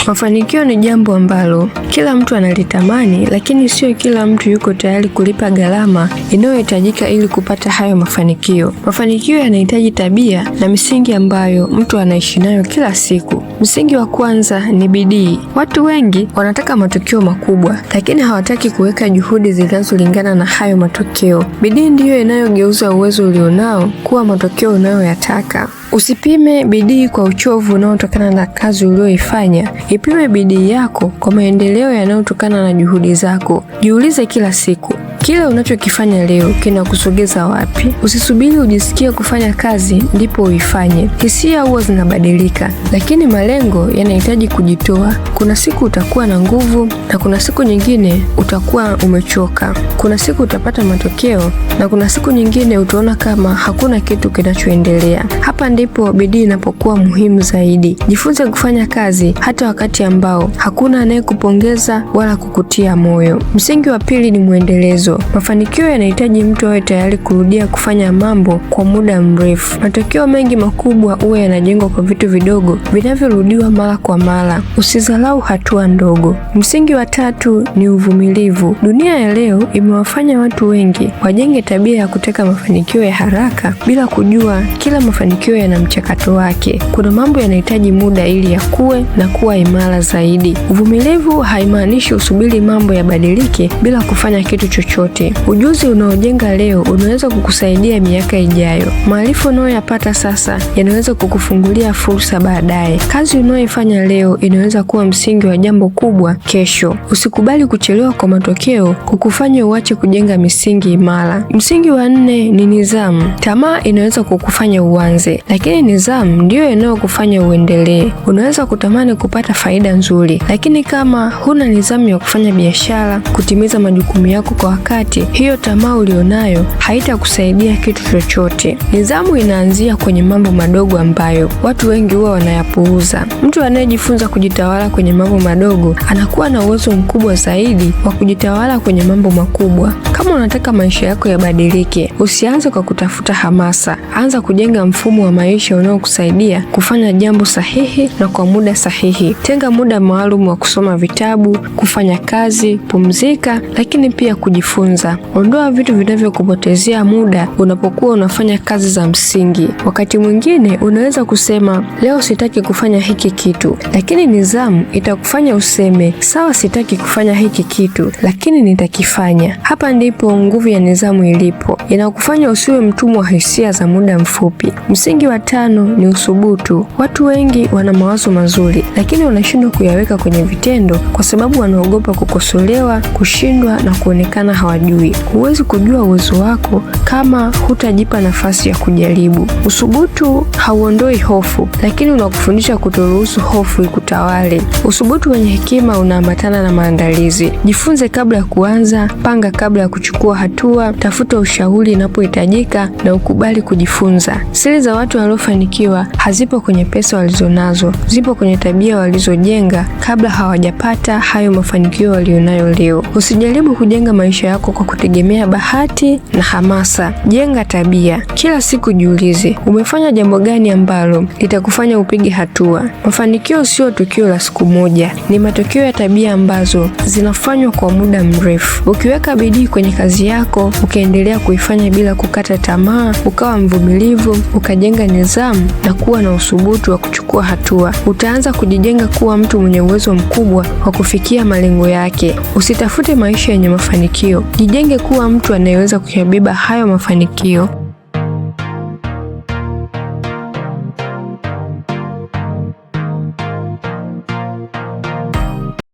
Mafanikio ni jambo ambalo kila mtu analitamani, lakini sio kila mtu yuko tayari kulipa gharama inayohitajika ili kupata hayo mafanikio. Mafanikio yanahitaji tabia na misingi ambayo mtu anaishi nayo kila siku. Msingi wa kwanza ni bidii. Watu wengi wanataka matokeo makubwa, lakini hawataki kuweka juhudi zinazolingana na hayo matokeo. Bidii ndiyo inayogeuza uwezo ulionao kuwa matokeo unayoyataka. Usipime bidii kwa uchovu unaotokana na kazi uliyoifanya. Ipime bidii yako kwa maendeleo yanayotokana na juhudi zako. Jiulize kila siku, kile unachokifanya leo kinakusogeza wapi? Usisubiri ujisikie kufanya kazi ndipo uifanye. Hisia huwa zinabadilika, lakini malengo yanahitaji kujitoa. Kuna siku utakuwa na nguvu na kuna siku nyingine utakuwa umechoka. Kuna siku utapata matokeo na kuna siku nyingine utaona kama hakuna kitu kinachoendelea. Hapa ndipo bidii inapokuwa muhimu zaidi. Jifunze kufanya kazi hata wakati ambao hakuna anayekupongeza wala kukutia moyo. Msingi wa pili ni mwendelezo. Mafanikio yanahitaji mtu awe tayari kurudia kufanya mambo kwa muda mrefu. Matokeo mengi makubwa huwa yanajengwa kwa vitu vidogo vinavyorudiwa mara kwa mara. Usidharau hatua ndogo. Msingi wa tatu ni uvumilivu. Dunia ya leo imewafanya watu wengi wajenge tabia ya kutaka mafanikio ya haraka bila kujua kila mafanikio yana mchakato wake. Kuna mambo yanahitaji muda ili yakue na kuwa imara zaidi. Uvumilivu haimaanishi usubiri mambo yabadilike bila kufanya kitu chochote. Ujuzi unaojenga leo unaweza kukusaidia miaka ijayo. Maarifa unayoyapata sasa yanaweza kukufungulia fursa baadaye. Kazi unayoifanya leo inaweza kuwa msingi wa jambo kubwa kesho. Usikubali kuchelewa kwa matokeo kukufanya uache kujenga misingi imara. Msingi wa nne ni nidhamu. Tamaa inaweza kukufanya uanze, lakini nidhamu ndiyo inayokufanya uendelee. Unaweza kutamani kupata faida nzuri, lakini kama huna nidhamu ya kufanya biashara, kutimiza majukumu yako kwa wakati, hiyo tamaa ulionayo haitakusaidia kitu chochote. Nidhamu inaanzia kwenye mambo madogo ambayo watu wengi huwa wanayapuuza. Mtu anayejifunza kujitawala kwenye mambo madogo anakuwa na uwezo mkubwa zaidi wa kujitawala kwenye mambo makubwa. Kama unataka maisha yako yabadilike, usianze kwa kutafuta hamasa. Anza kujenga mfumo wa maisha unaokusaidia kufanya jambo sahihi na kwa muda sahihi. Tenga muda maalum wa kusoma vitabu, kufanya kazi, pumzika, lakini pia kujifunza. Ondoa vitu vinavyokupotezea muda unapokuwa unafanya kazi za msingi. Wakati mwingine unaweza kusema leo sitaki kufanya hiki kitu, lakini nidhamu itakufanya useme sawa, sitaki kufanya hiki kitu, lakini nitakifanya. Hapa ndipo nguvu ya nidhamu ilipo. Inakufanya usiwe mtumwa wa hisia za muda mfupi. Msingi wa tano ni uthubutu. Watu wengi wana mawazo mazuri, lakini wanashindwa kuyaweka kwenye vitendo kwa sababu wanaogopa kukosolewa, kushindwa na kuonekana hawajui. Huwezi kujua uwezo wako kama hutajipa nafasi ya kujaribu. Uthubutu hauondoi hofu, lakini unakufundisha kutoruhusu hofu ikutawale. Uthubutu wenye hekima unaambatana na maandalizi. Jifunze kabla ya kuanza, panga kabla ya kuchukua hatua, tafuta ushauri inapohitajika na ukubali kujifunza. Siri za watu waliofanikiwa hazipo kwenye pesa walizonazo, zipo kwenye tabia walizojenga kabla hawajapata hayo mafanikio walionayo leo. Usijaribu kujenga maisha yako kwa kutegemea bahati na hamasa. Jenga tabia. Kila siku jiulize, umefanya jambo gani ambalo litakufanya upige hatua? Mafanikio sio tukio la siku moja, ni matokeo ya tabia ambazo zinafanywa kwa muda mrefu. Ukiweka bidii kwenye kazi yako, ukaendelea kuifanya bila kukata tamaa, ukawa mvumilivu, ukajenga nidhamu na kuwa na uthubutu wa kuchukua hatua, utaanza kujijenga kuwa mtu mwenye uwezo mkubwa wa kufikia malengo yake. Usitafute maisha yenye mafanikio, jijenge kuwa mtu anayeweza kuyabeba hayo mafanikio.